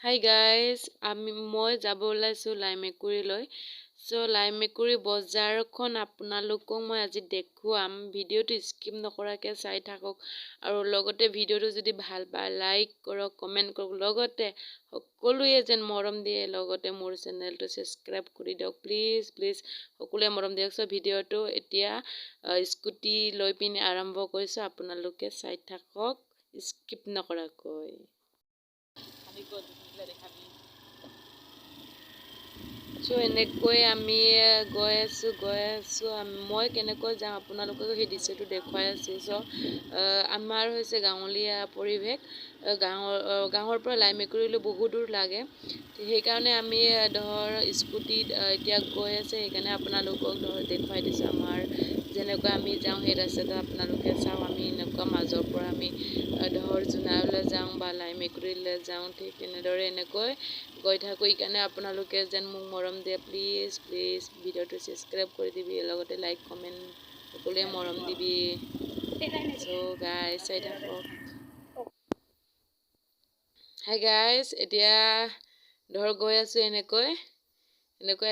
Hi guys, মই যাব ওলাইছো লাইমেকুৰিলৈ। লাইমেকুৰি বজাৰখন আপোনালোকক মই আজি দেখুৱাম। ভিডিঅ'টো স্কিপ নকৰাকে চাই থাকক আৰু লগতে ভিডিঅ'টো যদি ভাল পায় লাইক কৰক, কমেন্ট কৰক, লগতে সকলোৱে যেন মৰম দিয়ে, লগতে মোৰ চেনেলটো সাবস্ক্ৰাইব কৰি দিয়ক প্লিজ প্লিজ। সকলোৱে মৰম দিয়ক। ভিডিঅ'টো এতিয়া স্কুটি লৈ পিনে আৰম্ভ কৰিছো, আপোনালোকে চাই থাকক স্কিপ নকৰাকৈ। এনেকৈ আমি গৈ আছো মই কেনেকৈ যাওঁ আপোনালোকক সেই দৃশ্যটো দেখুৱাই আছো। আমাৰ হৈছে গাঁৱলীয়া পৰিৱেশ। গাঁৱৰ পৰা লাইমেকুৰিলৈ বহুত দূৰ লাগে, সেইকাৰণে আমি ধৰ স্কুটিত এতিয়া গৈ আছে, সেইকাৰণে আপোনালোকক ধৰ দেখুৱাই দিছো। আমাৰ যেনেকৈ আমি যাওঁ সেই ৰাস্তাটো আপোনালোকে চাওঁ। আমি এনেকুৱা মাজৰ পৰা আমি ধৰ জোনাইলৈ যাওঁ বা লাইমেকুৰিলৈ যাওঁ, ঠিক তেনেদৰে এনেকৈ গৈ থাকোঁ। সেইকাৰণে আপোনালোকে যেন মোক মৰম দিয়ে প্লিজ প্লিজ। ভিডিঅ'টো সাবস্ক্ৰাইব কৰি দিবি, লগতে লাইক কমেণ্ট সকলোৱে মৰম দিবি। গাইজ চাই থাকক। হাই গাইজ, এতিয়া ধৰ গৈ আছো এনেকৈ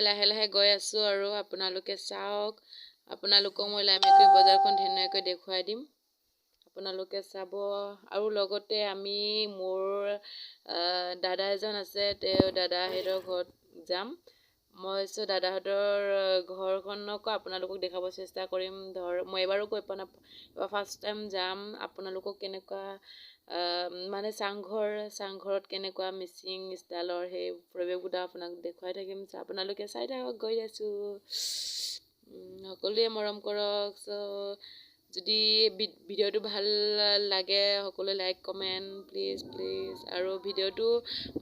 লাহে লাহে গৈ আছো আৰু আপোনালোকে চাওক। আপোনালোকক মই লাইমেকুৰি বজাৰখন ধুনীয়াকৈ দেখুৱাই দিম, আপোনালোকে চাব। আৰু লগতে আমি মোৰ দাদা এজন আছে, তেওঁ দাদাহঁতৰ ঘৰত যাম মই। দাদাহঁতৰ ঘৰখনকো আপোনালোকক দেখাব চেষ্টা কৰিম। ধৰ মই এবাৰো গৈ পোৱা নাই, এবাৰ ফাৰ্ষ্ট টাইম যাম। আপোনালোকক কেনেকুৱা মানে চাংঘৰত কেনেকুৱা মিচিং ষ্টাইলৰ সেই পৰিৱেশবোৰ আপোনাক দেখুৱাই থাকিম। আপোনালোকে চাই থাকক, গৈ আছো। সকলোৱে মৰম কৰক। যদি ভিডিঅ'টো ভাল লাগে সকলোৱে লাইক কমেণ্ট প্লিজ প্লিজ। আৰু ভিডিঅ'টো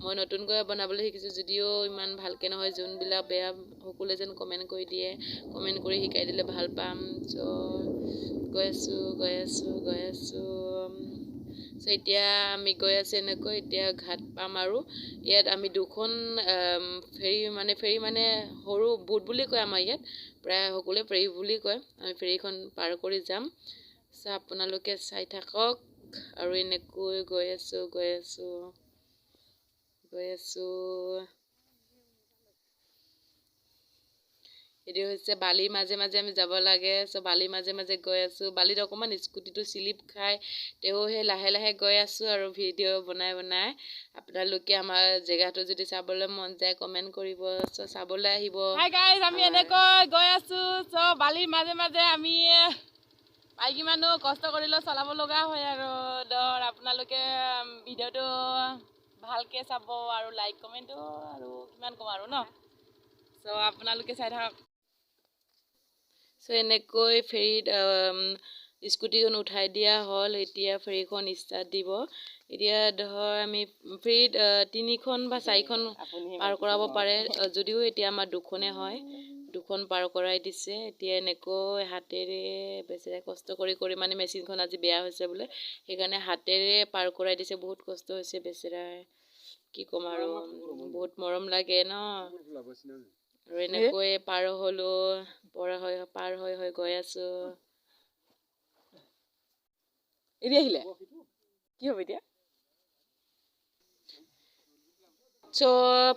মই নতুনকৈ বনাবলৈ শিকিছোঁ, যদিও ইমান ভালকৈ নহয়। যোনবিলাক বেয়া সকলোৱে যেন কমেণ্ট কৰি দিয়ে, কমেণ্ট কৰি শিকাই দিলে ভাল পাম। গৈ আছো। এতিয়া আমি গৈ আছো এনেকৈ। এতিয়া ঘাট পাম আৰু ইয়াত আমি দুখন ফেৰী মানে সৰু বোট বুলি কয় আমাৰ ইয়াত, প্ৰায় সকলোৱে ফেৰী বুলি কয়। আমি ফেৰীখন পাৰ কৰি যাম। আপোনালোকে চাই থাকক। আৰু এনেকৈ গৈ আছো। এইটো হৈছে বালিৰ মাজে মাজে আমি যাব লাগে। বালিৰ মাজে গৈ আছো। বালিত অকণমান স্কুটিটো স্লিপ খাই, তেওঁ সেই লাহে লাহে গৈ আছো আৰু ভিডিঅ' বনাই আপোনালোকে আমাৰ জেগাটো যদি চাবলৈ মন যায় কমেণ্ট কৰিব, চাবলৈ আহিব। হাই গাইজ, আমি এনেকৈ গৈ আছো। বালিৰ মাজে মাজে আমি মাইকী মানুহ কষ্ট কৰিলেও চলাব লগা হয় আৰু ধৰ আপোনালোকে ভিডিঅ'টো ভালকে চাব আৰু লাইক কমেণ্টটো আৰু কিমান কম আৰু ন। আপোনালোকে চাই থাকক। এনেকৈ ফেৰীত স্কুটিখন উঠাই দিয়া হ'ল। এতিয়া ফেৰীখন ষ্টাৰ্ট দিব। এতিয়া ধৰ আমি ফেৰীত 3খন বা 4খন পাৰ কৰাব পাৰে, যদিও এতিয়া আমাৰ 2খনে হয়। 2খন পাৰ কৰাই দিছে। এতিয়া এনেকৈ হাতেৰে বেচেৰাই কষ্ট কৰি মানে মেচিনখন আজি বেয়া হৈছে বোলে, সেইকাৰণে হাতেৰে পাৰ কৰাই দিছে। বহুত কষ্ট হৈছে বেচেৰাই, কি ক'ম আৰু। বহুত মৰম লাগে ন। আৰু এনেকৈ পাৰ হৈ গৈ আছো। এতিয়া আহিলে কি হ'ব এতিয়া?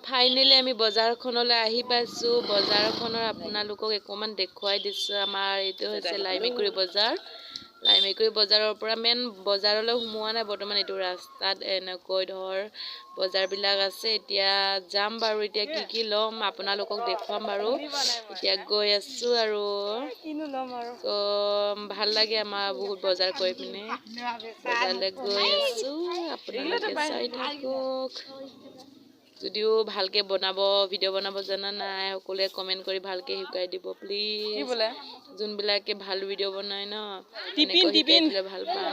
ফাইনেলি আমি বজাৰখনলৈ আহি পাইছো। বজাৰখনৰ আপোনালোকক অকণমান দেখুৱাই দিছো। আমাৰ এইটো হৈছে লাইমেকুৰি বজাৰ। লাইমেকুৰি বজাৰৰ পৰা মেইন বজাৰলৈ সোমোৱা নাই বৰ্তমান। এইটো ৰাস্তাত এনেকৈ ধৰ বজাৰবিলাক আছে। এতিয়া যাম বাৰু। এতিয়া কি ল'ম আপোনালোকক দেখুৱাম বাৰু। এতিয়া গৈ আছো আৰু ভাল লাগে আমাৰ বহুত বজাৰ কৰি পিনে। বজাৰলৈ গৈ আছো, আপোনালোকে চাই থাকক। যদিও ভালকে ভিডিঅ' বনাব জনা নাই, সকলোৱে কমেণ্ট কৰি ভালকে শিকাই দিব প্লিজ। যোনবিলাকে ভাল ভিডিঅ' বনাই ন, শিকাই দিলে ভাল পাম।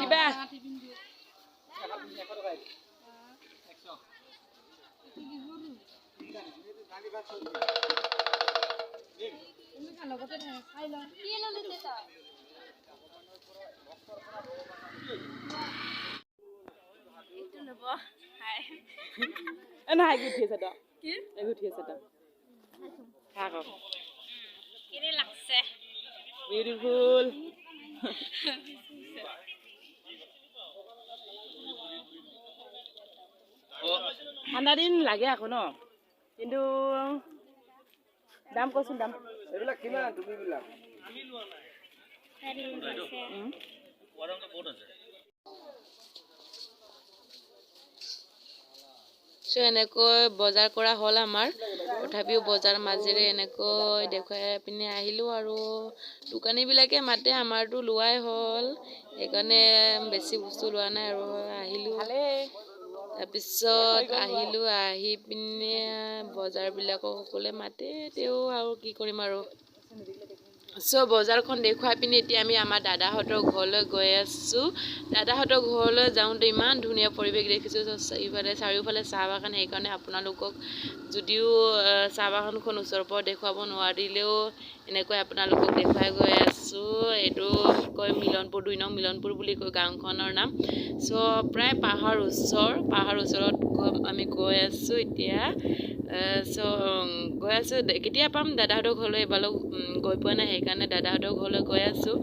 Nah, ikut dia sedap. Ikut dia sedap. Cakep. Ini lakse. Beautiful. ঠাণ্ডা দিন লাগে আকৌ ন কিন্তু দাম কচোন দাম এইবিলাক কিমান তুমি বিলাক এনেকৈ বজাৰ কৰা হ'ল আমাৰ তথাপিও বজাৰ মাজেৰে এনেকৈ দেখুৱাই পিনে আহিলোঁ আৰু দোকানীবিলাকে মাতে আমাৰতো লোৱাই হ'ল সেইকাৰণে বেছি বস্তু লোৱা নাই আৰু আহিলোঁ তাৰপিছত আহি পিনে বজাৰবিলাকক সকলোৱে মাতে তেও আৰু কি কৰিম আৰু বজাৰখন দেখুৱাই পিনে এতিয়া আমি আমাৰ দাদাহঁতৰ ঘৰলৈ গৈ আছোঁ দাদাহঁতৰ ঘৰলৈ যাওঁতে ইমান ধুনীয়া পৰিৱেশ দেখিছোঁ চাৰিওফালে চাহ বাগান সেইকাৰণে আপোনালোকক যদিও চাহ বাগানখন ওচৰৰ পৰা দেখুৱাব নোৱাৰিলেও এনেকৈ আপোনালোকক দেখুৱাই গৈ আছোঁ এইটো কয় মিলনপুৰ 2 নং মিলনপুৰ বুলি কয় গাঁওখনৰ নাম প্ৰায় পাহাৰ ওচৰত আমি গৈ আছোঁ এতিয়া গৈ আছোঁ কেতিয়া পাম দাদাহঁতৰ ঘৰলৈ এবাৰো গৈ পোৱা নাই সেইকাৰণে দাদাহঁতৰ ঘৰলৈ গৈ আছোঁ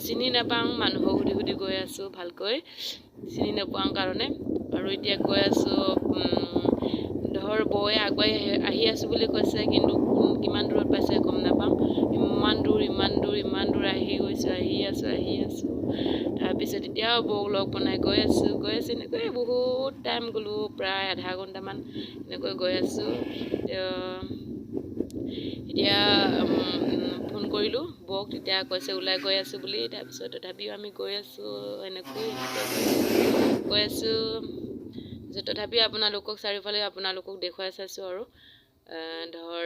চিনি নাপাওঁ মানুহক সুধি গৈ আছোঁ ভালকৈ চিনি নাপাওঁ কাৰণে আৰু এতিয়া গৈ আছোঁ ধৰ বৌয়ে আগুৱাই আহি আছোঁ বুলি কৈছে কিন্তু কিমান দূৰত পাইছে গম নাপাওঁ ইমান দূৰ আহি আছোঁ তাৰপিছত এতিয়াও বৌক লগ বনাই গৈ আছোঁ এনেকৈ বহুত টাইম গ'লোঁ প্ৰায় আধা ঘণ্টামান এনেকৈ গৈ আছোঁ এতিয়া ফোন কৰিলোঁ বৌক তেতিয়া কৈছে ওলাই গৈ আছোঁ বুলি তাৰপিছত তথাপিও আমি গৈ আছোঁ এনেকৈ গৈ আছোঁ তথাপিও আপোনালোকক চাৰিওফালে আপোনালোকক দেখুৱাই চাইছোঁ আৰু ধৰ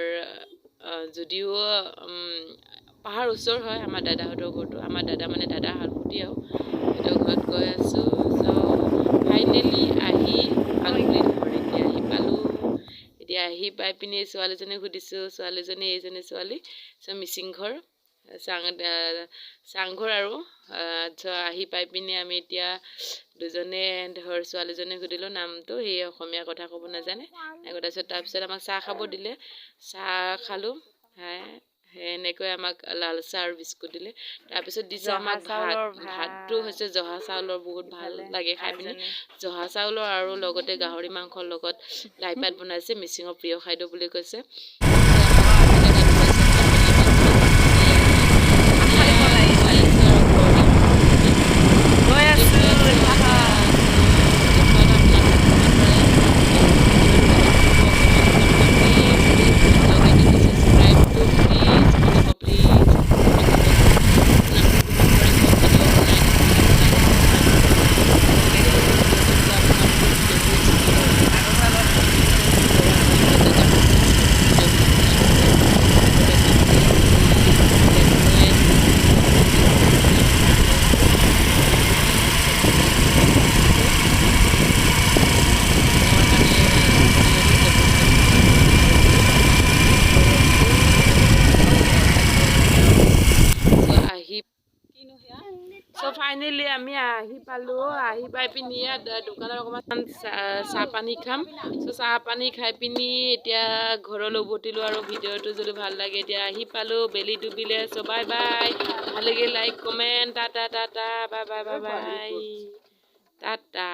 যদিও পাহাৰ ওচৰ হয় আমাৰ দাদাহঁতৰ ঘৰটো আমাৰ দাদা মানে দাদা হালপুতি আৰু সিহঁতৰ ঘৰত গৈ আছোঁ ফাইনেলি আহি পালোঁ বুলি ধৰ এতিয়া আহি পাই পিনি ছোৱালীজনীক সুধিছোঁ ছোৱালীজনী এইজনী ছোৱালী মিচিং ঘৰ চাংঘৰ আৰু আহি পাই পিনি আমি এতিয়া দুজনে ধৰ ছোৱালীজনীক সুধিলোঁ নামটো সি অসমীয়া কথা ক'ব নাজানে তাৰপিছত আমাক চাহ খাব দিলে চাহ খালোঁ এনেকৈ আমাক লাল চাহ আৰু বিস্কুট দিলে তাৰপিছত দিছে আমাক ভাতটো হৈছে জহা চাউলৰ বহুত ভাল লাগে খাই পিনি জহা চাউলৰ আৰু লগতে গাহৰি মাংসৰ লগত লাই পাত বনাইছে মিচিঙৰ প্ৰিয় খাদ্য বুলি কৈছে ফাইনেলি আমি আহি পালোঁ আহি পাই পিনি ইয়াত দোকানত অকণমান চাহ পানী খাম চাহ পানী খাই পিনি এতিয়া ঘৰলৈ উভতিলোঁ আৰু ভিডিঅ'টো যদি ভাল লাগে এতিয়া আহি পালোঁ বেলি ডুবিলে বাই বাই ভাল লাগিল like comment tata bye Tata